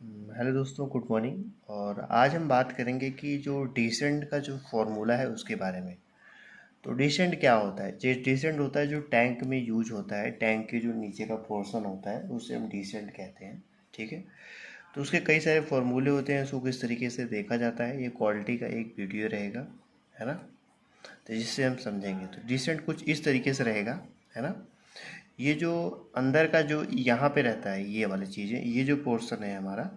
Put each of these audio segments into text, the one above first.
Hello दोस्तों, good morning. और आज हम बात करेंगे कि जो डिसेंट का जो फॉर्मूला है उसके बारे में। तो डिसेंट क्या होता है? जो डिसेंट होता है जो टैंक में यूज होता है, टैंक के जो नीचे का पोर्शन होता है उसे हम डिसेंट कहते हैं। ठीक है। तो उसके कई सारे फॉर्मूले होते हैं, उसको किस तरीके से देखा जाता है, ये क्वालिटी का एक वीडियो रहेगा, है ना। तो जिससे हम समझेंगे तो डिसेंट कुछ इस तरीके से रहेगा, है ना। ये जो अंदर का जो यहाँ पे रहता है, ये वाली चीज़ें, ये जो पोर्शन है हमारा,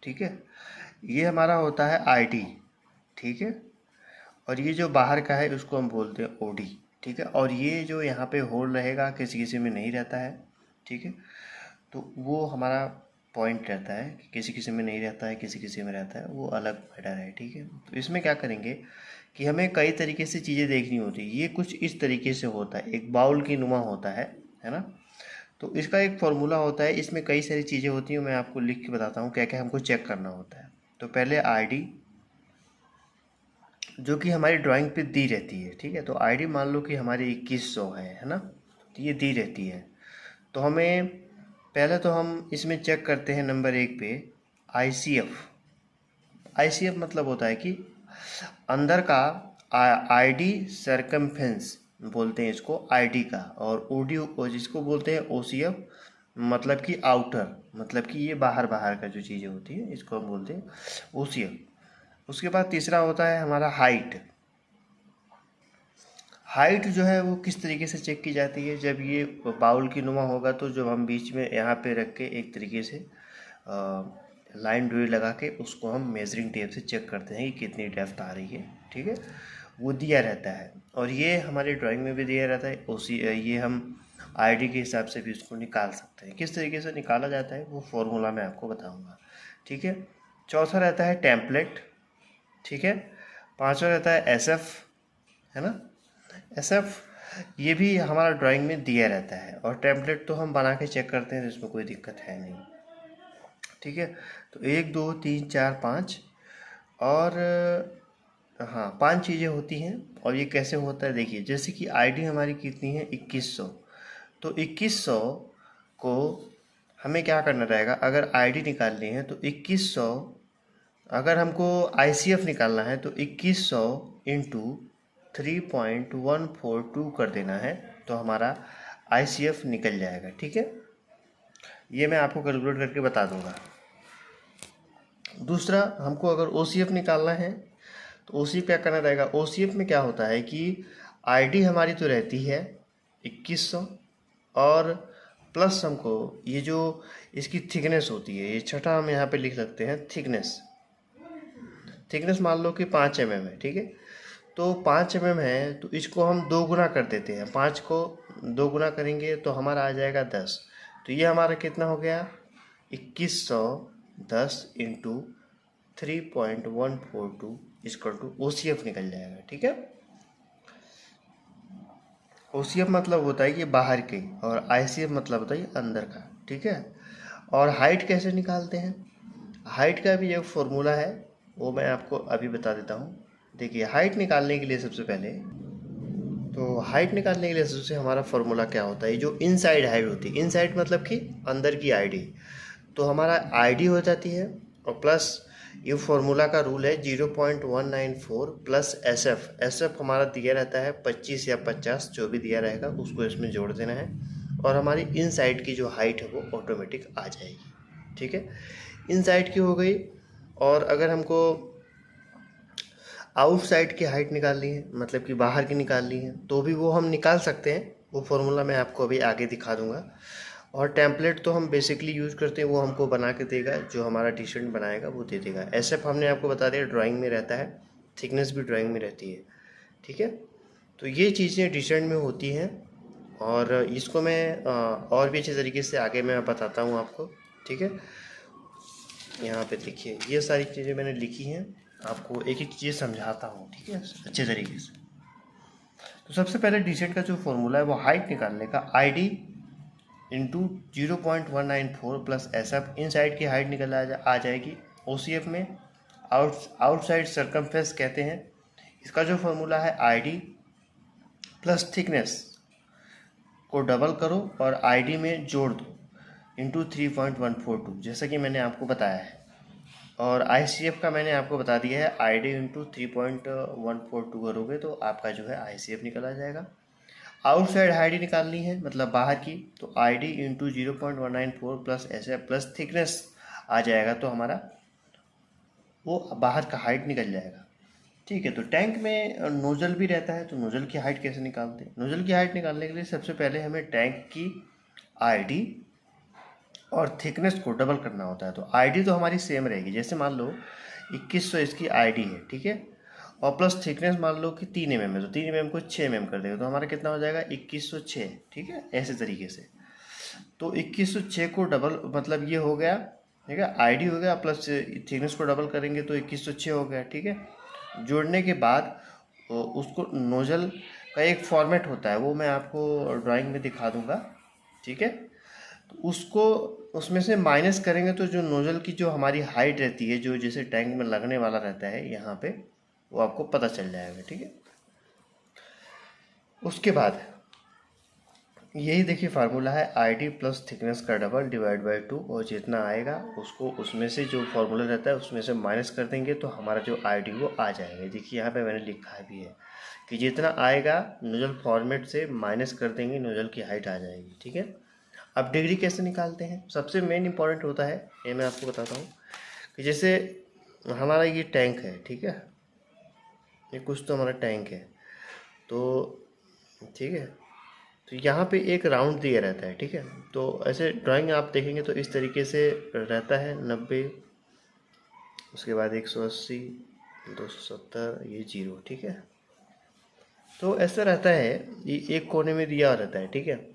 ठीक है, ये हमारा होता है आईडी। ठीक है। और ये जो बाहर का है उसको हम बोलते हैं ओडी। ठीक है। और ये जो यहाँ पे होल रहेगा, किसी किसी में नहीं रहता है। ठीक है। तो वो हमारा पॉइंट रहता है कि किसी किसी में नहीं रहता है, किसी किसी में रहता है, वो अलग मैटर है। ठीक है। तो इसमें क्या करेंगे कि हमें कई तरीके से चीज़ें देखनी होती है। ये कुछ इस तरीके से होता है, एक बाउल की नुमा होता है ना। तो इसका एक फॉर्मूला होता है, इसमें कई सारी चीज़ें होती हैं, मैं आपको लिख के बताता हूँ क्या क्या हमको चेक करना होता है। तो पहले आईडी, जो कि हमारी ड्राइंग पे दी रहती है। ठीक है। तो आईडी मान लो कि हमारी 2100 है ना। तो ये दी रहती है। तो हमें पहले तो हम इसमें चेक करते हैं नंबर 1 पे आईसीएफ। आईसीएफ मतलब होता है कि अंदर का आईडी सरकमफेरेंस बोलते हैं इसको, आईडी का। और ओडी जिसको बोलते हैं ओसीएफ, मतलब कि आउटर, मतलब कि ये बाहर बाहर का जो चीज़ें होती है इसको हम बोलते हैं ओसीएफ। उसके बाद तीसरा होता है हमारा हाइट। हाइट जो है वो किस तरीके से चेक की जाती है? जब ये बाउल की नुमा होगा तो जब हम बीच में यहाँ पे रख के एक तरीके से लाइन डोरी लगा के उसको हम मेजरिंग टेप से चेक करते हैं कि कितनी डेप्थ आ रही है। ठीक है। वो दिया रहता है। और ये हमारी ड्राइंग में भी दिया रहता है। उसी ये हम आईडी के हिसाब से भी उसको निकाल सकते हैं। किस तरीके से निकाला जाता है वो फॉर्मूला मैं आपको बताऊंगा। ठीक है। चौथा रहता है टेम्पलेट। ठीक है। पांचवा रहता है एसएफ, है ना। एसएफ ये भी हमारा ड्राइंग में दिया रहता है। और टेम्पलेट तो हम बना के चेक करते हैं, तो इसमें कोई दिक्कत है नहीं। ठीक है। तो 1 2 3 4 5, और हाँ 5 चीज़ें होती हैं। और ये कैसे होता है देखिए, जैसे कि आईडी हमारी कितनी है 2100। तो 2100 को हमें क्या करना रहेगा, अगर आईडी निकालनी है तो 2100, अगर हमको आईसीएफ निकालना है तो 2100 इंटू 3.142 कर देना है, तो हमारा आईसीएफ निकल जाएगा। ठीक है। ये मैं आपको कैलकुलेट करके बता दूंगा। दूसरा, हमको अगर ओसीएफ निकालना है तो ओसीएफ क्या करना रहेगा, ओसीएफ में क्या होता है कि आईडी हमारी तो रहती है 2100, और प्लस हमको ये जो इसकी थिकनेस होती है, ये छठा हम यहाँ पे लिख सकते हैं थिकनेस। थिकनेस मान लो कि 5 mm है। ठीक है। तो 5 mm है तो इसको हम 2 गुना कर देते हैं। 5 को 2 गुना करेंगे तो हमारा आ जाएगा 10। तो ये हमारा कितना हो गया, 2100 10 इंटू 3.142 इक्वल टू ओसीएफ निकल जाएगा। ठीक है। ओसीएफ मतलब होता है कि बाहर के, और आईसीएफ मतलब होता है अंदर का। ठीक है। और हाइट कैसे निकालते हैं, हाइट का भी एक फॉर्मूला है, वो मैं आपको अभी बता देता हूँ। देखिए, हाइट निकालने के लिए सबसे पहले, तो हाइट निकालने के लिए सबसे हमारा फॉर्मूला क्या होता है, जो इनसाइड हाइट होती है, इनसाइड मतलब कि अंदर की आईडी, तो हमारा आईडी हो जाती है, और प्लस ये फॉर्मूला का रूल है 0.194 प्लस एसएफ। एसएफ हमारा दिया रहता है 25 या 50, जो भी दिया रहेगा उसको इसमें जोड़ देना है, और हमारी इनसाइड की जो हाइट है वो ऑटोमेटिक आ जाएगी। ठीक है। इनसाइड की हो गई। और अगर हमको आउटसाइड की हाइट निकालनी है, मतलब कि बाहर की निकालनी है, तो भी वो हम निकाल सकते हैं। वो फॉर्मूला मैं आपको अभी आगे दिखा दूंगा। और टेम्पलेट तो हम बेसिकली यूज़ करते हैं, वो हमको बना के देगा, जो हमारा टी शर्ट बनाएगा वो दे देगा। एसएफ हमने आपको बता दिया ड्राइंग में रहता है, थिकनेस भी ड्राइंग में रहती है। ठीक है। तो ये चीज़ें टी शर्ट में होती हैं, और इसको मैं और भी अच्छे तरीके से आगे मैं बताता हूँ आपको। ठीक है। यहाँ पे देखिए, ये सारी चीज़ें मैंने लिखी हैं, आपको एक एक चीज़ समझाता हूँ। ठीक है, अच्छे तरीके से। तो सबसे पहले डिसेंट का जो फॉर्मूला है वो हाइट निकालने का, आईडी इंटू 0.194 प्लस एसएफ। इन साइड की हाइट निकल आ जाएगी। ओसीएफ में आउटसाइड सरकमफेरेंस कहते हैं। इसका जो फॉर्मूला है आईडी प्लस थिकनेस को डबल करो और आईडी में जोड़ दो, इंटू 3.142 जैसा कि मैंने आपको बताया है। और ICF का मैंने आपको बता दिया है, ID इंटू 3.142 करोगे तो आपका जो है ICF निकल आ जाएगा। आउटसाइड ID निकालनी है, मतलब बाहर की, तो ID into 0.194 plus SF plus thickness आ जाएगा, तो हमारा वो बाहर का हाइट निकल जाएगा। ठीक है, तो टैंक में नोजल भी रहता है, तो नोजल की हाइट कैसे निकालते हैं? नोजल की हाइट निकालने के लिए सबसे पहले हमें टैंक की ID और थिकनेस को डबल करना होता है। तो ID तो हमारी सेम रहेगी, जैसे मान लो 2100 इसकी ID है, ठीक है, और प्लस थिकनेस मान लो कि 3 mm है, तो 3 mm को 6 mm कर देगा, तो हमारा कितना हो जाएगा 2106, ठीक है, ऐसे तरीके से। तो 2106 को डबल मतलब ये हो गया, ठीक है, ID हो गया प्लस थिकनेस को डबल करेंगे तो 2106 हो गया, ठीक है। जोड़ने के बाद उसको नोजल का एक फॉर्मेट होता है, वो मैं आपको ड्राइंग में दिखा दूंगा, ठीक है। तो उसको उसमें से माइनस करेंगे तो जो नोजल की जो हमारी हाइट रहती है, जो जैसे टैंक में लगने वाला रहता है यहाँ पे, वो आपको पता चल जाएगा, ठीक है। उसके बाद यही देखिए फार्मूला है, ID प्लस थिकनेस का डबल डिवाइड बाई 2, और जितना आएगा उसको उसमें से जो फार्मूला रहता है उसमें से माइनस कर देंगे तो हमारा जो ID वो आ जाएगा। देखिए यहाँ पे मैंने लिखा भी है कि जितना आएगा नोजल फॉर्मेट से माइनस कर देंगे, नोजल की हाइट आ जाएगी, ठीक है। अब डिग्री कैसे निकालते हैं? सबसे मेन इंपॉर्टेंट होता है, ये मैं आपको बताता हूँ कि जैसे हमारा ये टैंक है, ठीक है, ये कुछ तो हमारा टैंक है, तो ठीक है, तो यहाँ पे एक राउंड दिया रहता है, ठीक है। तो ऐसे ड्राइंग आप देखेंगे तो इस तरीके से रहता है, 90, उसके बाद 180, 270, ये 0, ठीक है। तो ऐसा रहता है, ये एक कोने में दिया रहता है, ठीक है।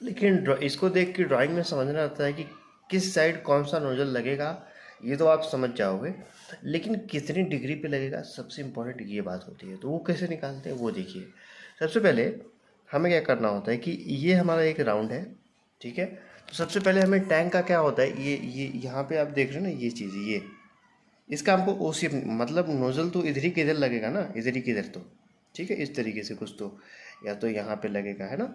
लेकिन इसको देख के ड्राइंग में समझना आता है कि किस साइड कौन सा नोजल लगेगा, ये तो आप समझ जाओगे, लेकिन कितनी डिग्री पे लगेगा सबसे इम्पोर्टेंट ये बात होती है। तो वो कैसे निकालते हैं वो देखिए। सबसे पहले हमें क्या करना होता है कि ये हमारा एक राउंड है, ठीक है। तो सबसे पहले हमें टैंक का क्या होता है, ये यहाँ पे आप देख रहे हो ना, ये चीज़, ये इसका हमको OCF मतलब नोजल तो इधर ही किधर लगेगा ना, इधर ही किधर, तो ठीक है, इस तरीके से कुछ तो, या तो यहाँ पे लगेगा, है ना,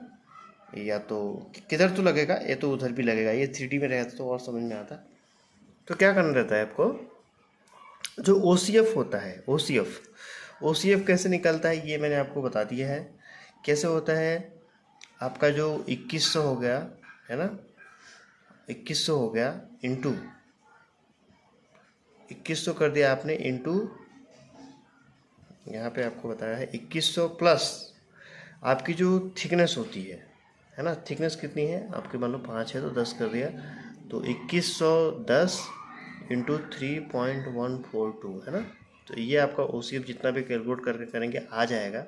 या तो किधर तो लगेगा, ये तो उधर भी लगेगा। ये 3D में रहता तो और समझ में आता। तो क्या करना रहता है आपको, जो OCF होता है, OCF कैसे निकलता है ये मैंने आपको बता दिया है। कैसे होता है, आपका जो 2100 हो गया, है ना, 2100 हो गया इंटू 2100 कर दिया आपने, इंटू यहाँ पे आपको बताया है 2100 प्लस आपकी जो थिकनेस होती है ना, थिकनेस कितनी है आपके, मान लो 5 है तो 10 कर दिया, तो 2110 इंटू 3.142, है ना। तो ये आपका OCF जितना भी कैलकुलेट करके करेंगे आ जाएगा।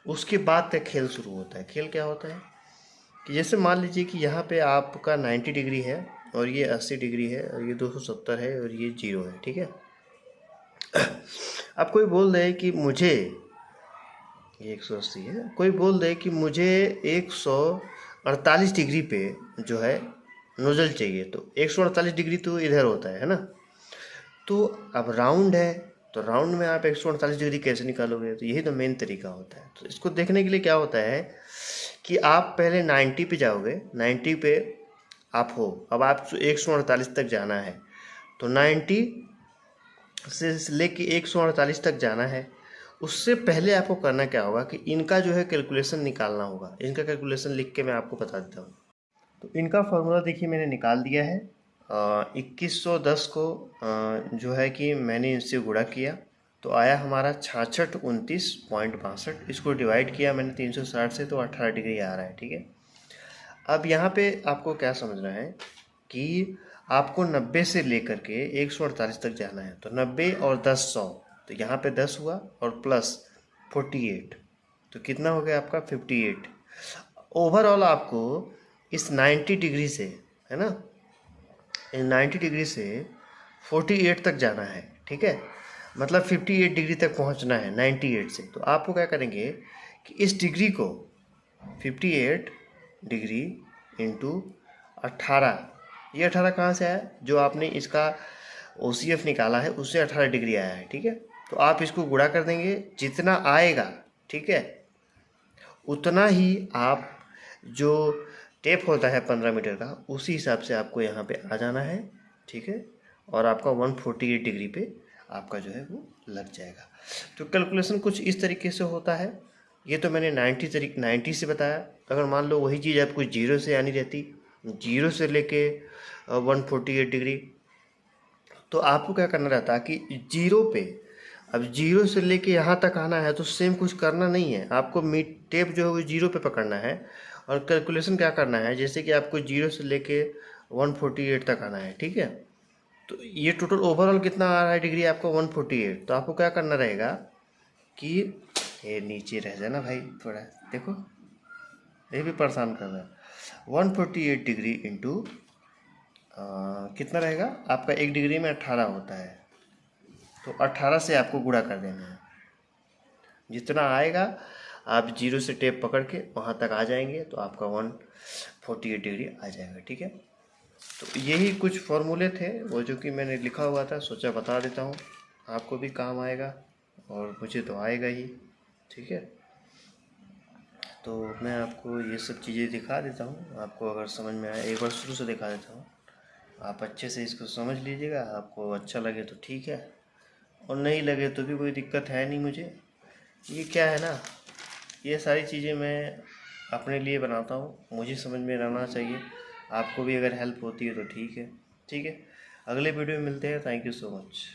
उसके बाद तक खेल शुरू होता है। खेल क्या होता है कि जैसे मान लीजिए कि यहाँ पे आपका 90 डिग्री है और ये 80 डिग्री है और ये 270 है और ये 0 है, ठीक है। अब कोई बोल दे कि मुझे ये 180 है, कोई बोल दे कि मुझे 148 डिग्री पे जो है नोजल चाहिए, तो 148 डिग्री तो इधर होता है ना। तो अब राउंड है, तो राउंड में आप 148 डिग्री कैसे निकालोगे? तो यही तो मेन तरीका होता है। तो इसको देखने के लिए क्या होता है कि आप पहले 90 पे जाओगे, 90 पे आप हो, अब आप 148 तक जाना है, तो 90 से लेके 148 तक जाना है। उससे पहले आपको करना क्या होगा कि इनका जो है कैलकुलेशन निकालना होगा। इनका कैलकुलेशन लिख के मैं आपको बता देता हूँ। तो इनका फॉर्मूला देखिए मैंने निकाल दिया है। 2110 को जो है कि मैंने इनसे गुणा किया तो आया हमारा 6629.62। इसको डिवाइड किया मैंने 360 से, तो 18 डिग्री आ रहा है, ठीक है। अब यहाँ पे आपको क्या समझना है कि आपको 90 से लेकर के 148 तक जाना है, तो 90 और 10 100, तो यहाँ पे 10 हुआ और प्लस 48, तो कितना हो गया आपका 58। ओवरऑल आपको इस 90 डिग्री से, है ना, 90 डिग्री से 48 तक जाना है, ठीक है, मतलब 58 डिग्री तक पहुंचना है 98 से। तो आपको क्या करेंगे कि इस डिग्री को 58 डिग्री इंटू 18, ये 18 कहाँ से आया, जो आपने इसका OCF निकाला है उससे 18 डिग्री आया है, ठीक है। तो आप इसको गुणा कर देंगे, जितना आएगा, ठीक है, उतना ही आप जो टेप होता है 15 मीटर का, उसी हिसाब से आपको यहाँ पे आ जाना है, ठीक है। और आपका 148 डिग्री पे आपका जो है वो लग जाएगा। तो कैलकुलेशन कुछ इस तरीके से होता है। ये तो मैंने 90 से बताया। अगर मान लो वही चीज़ आपको जीरो से आनी रहती, जीरो से लेके 148 डिग्री, तो आपको क्या करना रहता है कि जीरो पे, अब जीरो से लेके यहाँ तक आना है तो सेम कुछ करना नहीं है आपको, मीट टेप जो है वो जीरो पे पकड़ना है और कैलकुलेशन क्या करना है, जैसे कि आपको जीरो से लेके 148 तक आना है, ठीक है। तो ये टोटल ओवरऑल कितना आ रहा है डिग्री आपको 148, तो आपको क्या करना रहेगा कि ये नीचे रह जाना भाई थोड़ा, देखो ये भी परेशान कर रहा है। 148 डिग्री इंटू कितना रहेगा आपका, 1 डिग्री में 18 होता है, तो 18 से आपको गुणा कर देना है। जितना आएगा आप जीरो से टेप पकड़ के वहाँ तक आ जाएंगे तो आपका 148 डिग्री आ जाएगा, ठीक है। तो यही कुछ फॉर्मूले थे वो जो कि मैंने लिखा हुआ था, सोचा बता देता हूँ, आपको भी काम आएगा और मुझे तो आएगा ही, ठीक है। तो मैं आपको ये सब चीज़ें दिखा देता हूँ, आपको अगर समझ में आए एक बार शुरू से दिखा देता हूँ, आप अच्छे से इसको समझ लीजिएगा। आपको अच्छा लगे तो ठीक है, और नहीं लगे तो भी कोई दिक्कत है नहीं मुझे। ये क्या है ना, ये सारी चीज़ें मैं अपने लिए बनाता हूँ, मुझे समझ में रहना चाहिए। आपको भी अगर हेल्प होती है तो ठीक है, ठीक है। अगले वीडियो में मिलते हैं। Thank you so much.